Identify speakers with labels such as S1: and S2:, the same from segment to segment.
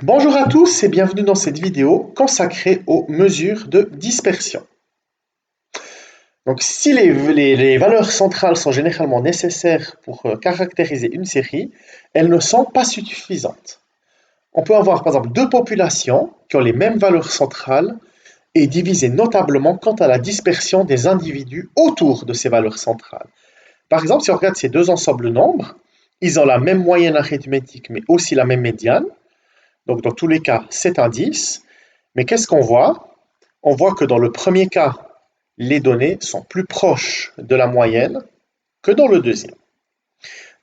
S1: Bonjour à tous et bienvenue dans cette vidéo consacrée aux mesures de dispersion. Donc si les valeurs centrales sont généralement nécessaires pour caractériser une série, elles ne sont pas suffisantes. On peut avoir par exemple deux populations qui ont les mêmes valeurs centrales et divisées notablement quant à la dispersion des individus autour de ces valeurs centrales. Par exemple, si on regarde ces deux ensembles de nombres, ils ont la même moyenne arithmétique mais aussi la même médiane. Donc dans tous les cas, c'est un 10. Mais qu'est-ce qu'on voit? On voit que dans le premier cas, les données sont plus proches de la moyenne que dans le deuxième.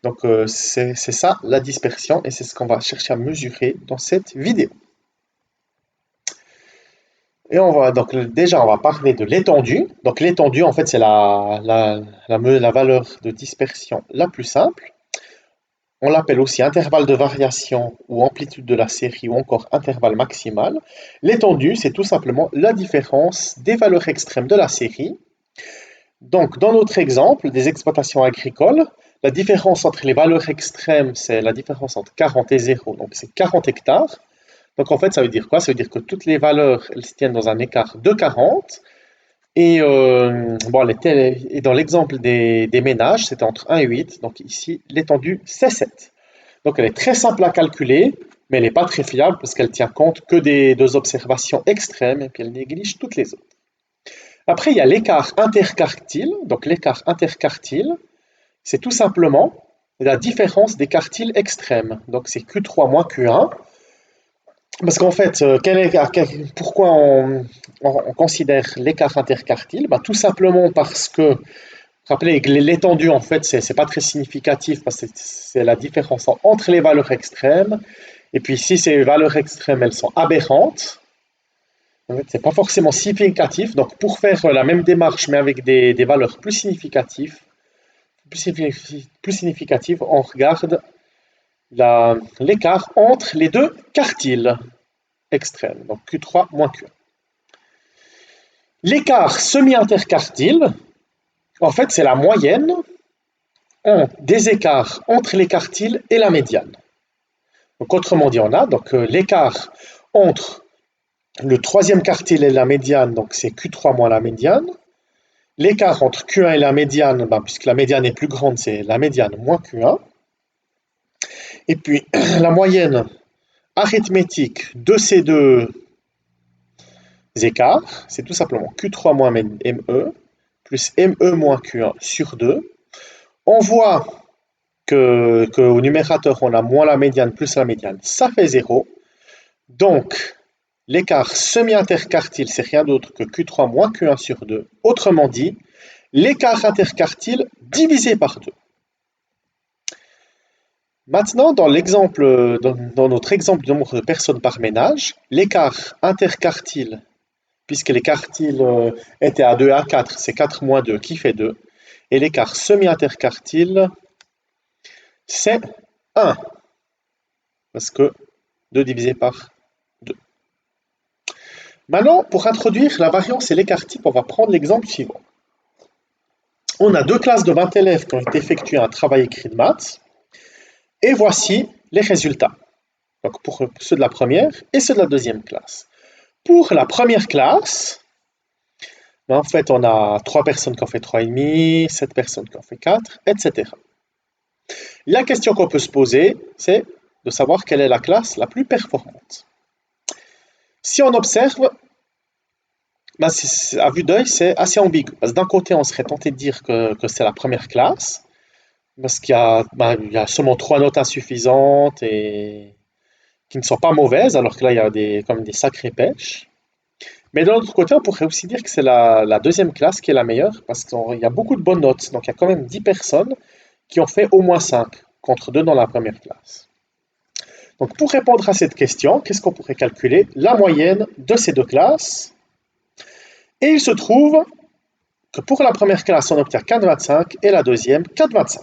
S1: Donc c'est ça la dispersion et c'est ce qu'on va chercher à mesurer dans cette vidéo. Et on va parler de l'étendue. Donc l'étendue, en fait, c'est la valeur de dispersion la plus simple. On l'appelle aussi intervalle de variation ou amplitude de la série ou encore intervalle maximal. L'étendue, c'est tout simplement la différence des valeurs extrêmes de la série. Donc, dans notre exemple des exploitations agricoles, la différence entre les valeurs extrêmes, c'est la différence entre 40 et 0, donc c'est 40 hectares. Donc, en fait, ça veut dire quoi? Ça veut dire que toutes les valeurs, elles se tiennent dans un écart de 40. Et dans l'exemple des ménages, c'était entre 1 et 8. Donc, ici, l'étendue, c'est 7. Donc elle est très simple à calculer, mais elle n'est pas très fiable parce qu'elle tient compte que des deux observations extrêmes et puis elle néglige toutes les autres. Après, il y a l'écart interquartile. Donc l'écart interquartile, c'est tout simplement la différence des quartiles extrêmes. Donc c'est Q3 moins Q1. Parce qu'en fait, pourquoi on considère l'écart interquartile? Tout simplement parce que rappelez que l'étendue, en fait, c'est pas très significatif parce que c'est la différence entre les valeurs extrêmes. Et puis, si ces valeurs extrêmes, elles sont aberrantes, en fait, c'est pas forcément significatif. Donc, pour faire la même démarche, mais avec des valeurs plus significatives, on regarde l'écart entre les deux quartiles extrêmes. Donc, Q3 moins Q1. L'écart semi-interquartile, en fait, c'est la moyenne des écarts entre les quartiles et la médiane. Donc, autrement dit, on a l'écart entre le troisième quartile et la médiane, donc c'est Q3 moins la médiane. L'écart entre Q1 et la médiane, puisque la médiane est plus grande, c'est la médiane moins Q1. Et puis la moyenne arithmétique de ces deux écarts, c'est tout simplement Q3 moins ME plus ME moins Q1 sur 2. On voit qu'au numérateur, on a moins la médiane plus la médiane, ça fait 0. Donc, l'écart semi-interquartile, c'est rien d'autre que Q3 moins Q1 sur 2. Autrement dit, l'écart interquartile divisé par 2. Maintenant, dans notre exemple de nombre de personnes par ménage, l'écart interquartile, puisque les quartiles étaient à 2 et à 4, c'est 4 moins 2 qui fait 2. Et l'écart semi-interquartile, c'est 1, parce que 2 divisé par 2. Maintenant, pour introduire la variance et l'écart type, on va prendre l'exemple suivant. On a deux classes de 20 élèves qui ont effectué un travail écrit de maths, et voici les résultats. Donc pour ceux de la première et ceux de la deuxième classe. Pour la première classe, en fait, on a 3 personnes qui ont fait 3,5, 7 personnes qui ont fait 4, etc. La question qu'on peut se poser, c'est de savoir quelle est la classe la plus performante. Si on observe, à vue d'œil, c'est assez ambigu. Parce que d'un côté, on serait tenté de dire que c'est la première classe, parce il y a seulement 3 notes insuffisantes et qui ne sont pas mauvaises, alors que là, il y a comme des sacrées pêches. Mais de l'autre côté, on pourrait aussi dire que c'est la deuxième classe qui est la meilleure, parce qu'il y a beaucoup de bonnes notes. Donc il y a quand même 10 personnes qui ont fait au moins 5, contre 2 dans la première classe. Donc pour répondre à cette question, qu'est-ce qu'on pourrait calculer? La moyenne de ces deux classes. Et il se trouve que pour la première classe, on obtient 4,25 et la deuxième 4,25.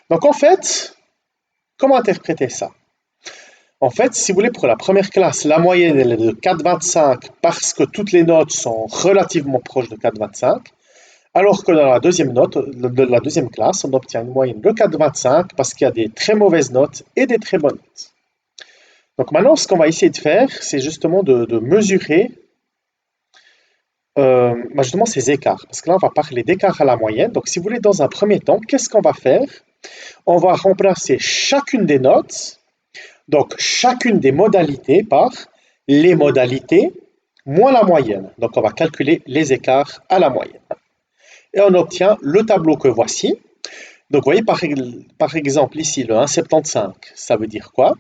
S1: Donc en fait, comment interpréter ça? En fait, si vous voulez, pour la première classe, la moyenne elle est de 4,25 parce que toutes les notes sont relativement proches de 4,25, alors que dans la deuxième la deuxième classe, on obtient une moyenne de 4,25 parce qu'il y a des très mauvaises notes et des très bonnes notes. Donc maintenant, ce qu'on va essayer de faire, c'est justement de mesurer justement ces écarts. Parce que là, on va parler d'écart à la moyenne. Donc si vous voulez, dans un premier temps, qu'est-ce qu'on va faire? On va remplacer chacune des notes, donc chacune des modalités par les modalités moins la moyenne. Donc on va calculer les écarts à la moyenne. Et on obtient le tableau que voici. Donc vous voyez par exemple ici le 1,75, ça veut dire quoi?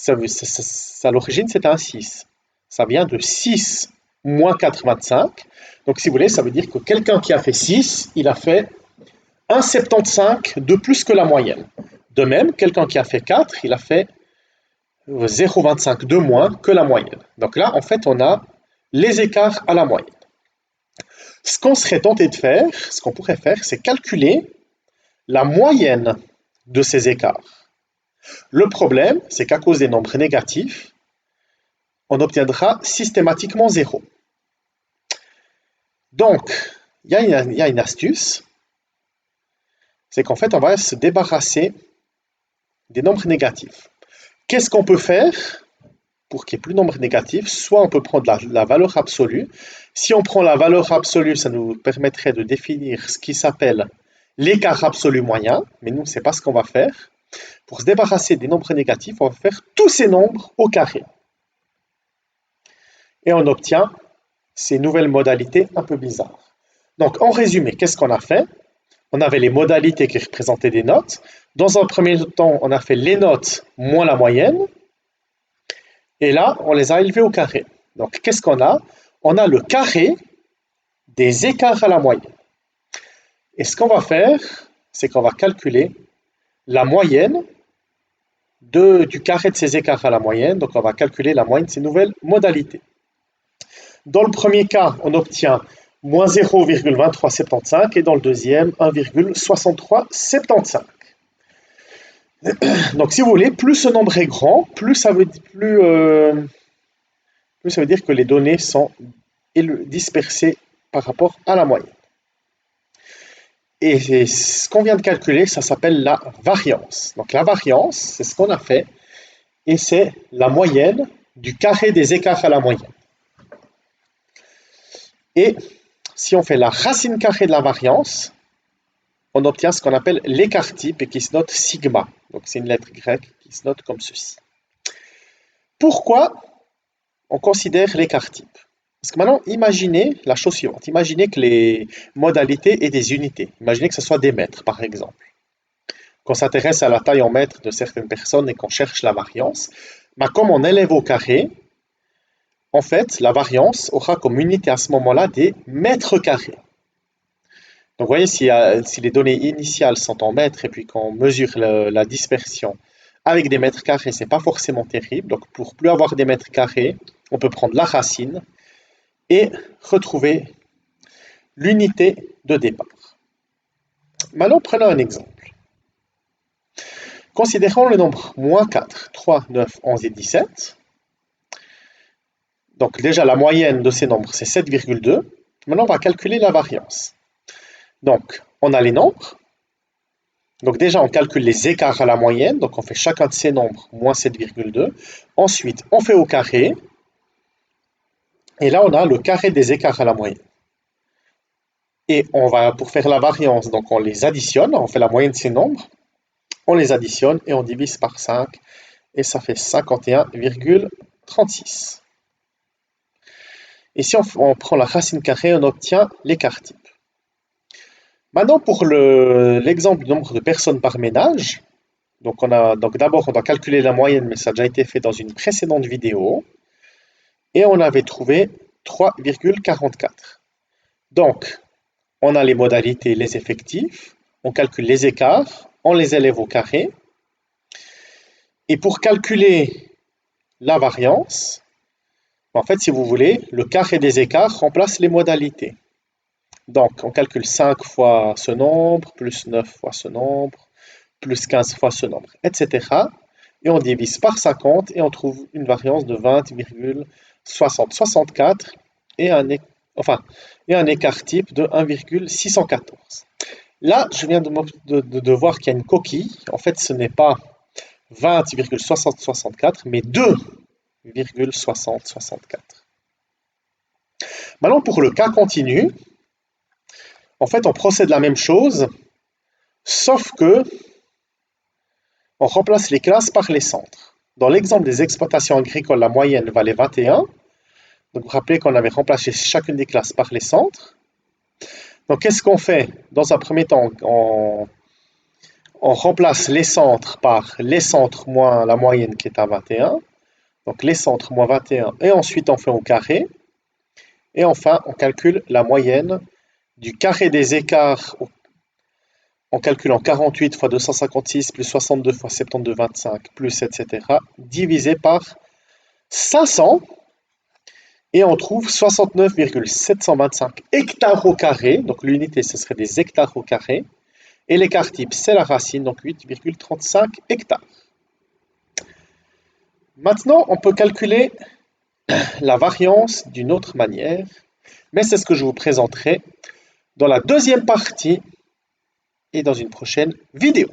S1: À l'origine c'était un 6. Ça vient de 6 moins 4,25. Donc si vous voulez, ça veut dire que quelqu'un qui a fait 6, il a fait 1,75 de plus que la moyenne. De même, quelqu'un qui a fait 4, il a fait 0,25 de moins que la moyenne. Donc là, en fait, on a les écarts à la moyenne. Ce qu'on serait tenté de faire, ce qu'on pourrait faire, c'est calculer la moyenne de ces écarts. Le problème, c'est qu'à cause des nombres négatifs, on obtiendra systématiquement 0. Donc, il y a une astuce, c'est qu'en fait, on va se débarrasser des nombres négatifs. Qu'est-ce qu'on peut faire pour qu'il n'y ait plus de nombres négatifs? Soit on peut prendre la valeur absolue. Si on prend la valeur absolue, ça nous permettrait de définir ce qui s'appelle l'écart absolu moyen, mais nous, ce n'est pas ce qu'on va faire. Pour se débarrasser des nombres négatifs, on va faire tous ces nombres au carré. Et on obtient ces nouvelles modalités un peu bizarres. Donc, en résumé, qu'est-ce qu'on a fait? On avait les modalités qui représentaient des notes. Dans un premier temps, on a fait les notes moins la moyenne. Et là, on les a élevées au carré. Donc, qu'est-ce qu'on a? On a le carré des écarts à la moyenne. Et ce qu'on va faire, c'est qu'on va calculer la moyenne du carré de ces écarts à la moyenne. Donc, on va calculer la moyenne de ces nouvelles modalités. Dans le premier cas, on obtient moins 0,2375 et dans le deuxième, 1,6375. Donc, si vous voulez, plus ce nombre est grand, plus ça veut dire que les données sont dispersées par rapport à la moyenne. Et ce qu'on vient de calculer, ça s'appelle la variance. Donc la variance, c'est ce qu'on a fait, et c'est la moyenne du carré des écarts à la moyenne. Et si on fait la racine carrée de la variance, on obtient ce qu'on appelle l'écart type et qui se note sigma. Donc c'est une lettre grecque qui se note comme ceci. Pourquoi on considère l'écart type? Parce que maintenant, imaginez la chose suivante. Imaginez que les modalités aient des unités. Imaginez que ce soit des mètres, par exemple. Qu'on s'intéresse à la taille en mètres de certaines personnes et qu'on cherche la variance, comme on élève au carré, en fait, la variance aura comme unité à ce moment-là des mètres carrés. Donc, vous voyez, si les données initiales sont en mètres et puis qu'on mesure la dispersion avec des mètres carrés, c'est pas forcément terrible. Donc, pour plus avoir des mètres carrés, on peut prendre la racine et retrouver l'unité de départ. Maintenant, prenons un exemple. Considérons le nombre moins 4, 3, 9, 11 et 17. Donc déjà, la moyenne de ces nombres, c'est 7,2. Maintenant, on va calculer la variance. Donc, on a les nombres. Donc déjà, on calcule les écarts à la moyenne. Donc, on fait chacun de ces nombres moins 7,2. Ensuite, on fait au carré. Et là, on a le carré des écarts à la moyenne. Et pour faire la variance, donc on les additionne, on fait la moyenne de ces nombres, on les additionne et on divise par 5, et ça fait 51,36. Et si on prend la racine carrée, on obtient l'écart type. Maintenant, pour l'exemple du nombre de personnes par ménage, donc d'abord on doit calculer la moyenne, mais ça a déjà été fait dans une précédente vidéo, et on avait trouvé 3,44. Donc, on a les modalités, les effectifs, on calcule les écarts, on les élève au carré. Et pour calculer la variance, en fait, si vous voulez, le carré des écarts remplace les modalités. Donc, on calcule 5 fois ce nombre, plus 9 fois ce nombre, plus 15 fois ce nombre, etc. Et on divise par 50 et on trouve une variance de 20,64 et un écart type de 1,614. Là, je viens de voir qu'il y a une coquille. En fait, ce n'est pas 20,64, mais 2 0,6064. Maintenant, pour le cas continu, en fait, on procède la même chose, sauf que on remplace les classes par les centres. Dans l'exemple des exploitations agricoles, la moyenne valait 21. Donc, vous vous rappelez qu'on avait remplacé chacune des classes par les centres. Donc, qu'est-ce qu'on fait? Dans un premier temps, on remplace les centres par les centres moins la moyenne qui est à 21. Donc, les centres moins 21. Et ensuite, on fait au carré. Et enfin, on calcule la moyenne du carré des écarts en calculant 48 fois 256 plus 62 fois 72,25 plus etc. divisé par 500 et on trouve 69,725 hectares au carré. Donc l'unité, ce serait des hectares au carré. Et l'écart type, c'est la racine, donc 8,35 hectares. Maintenant, on peut calculer la variance d'une autre manière, mais c'est ce que je vous présenterai dans la deuxième partie et dans une prochaine vidéo.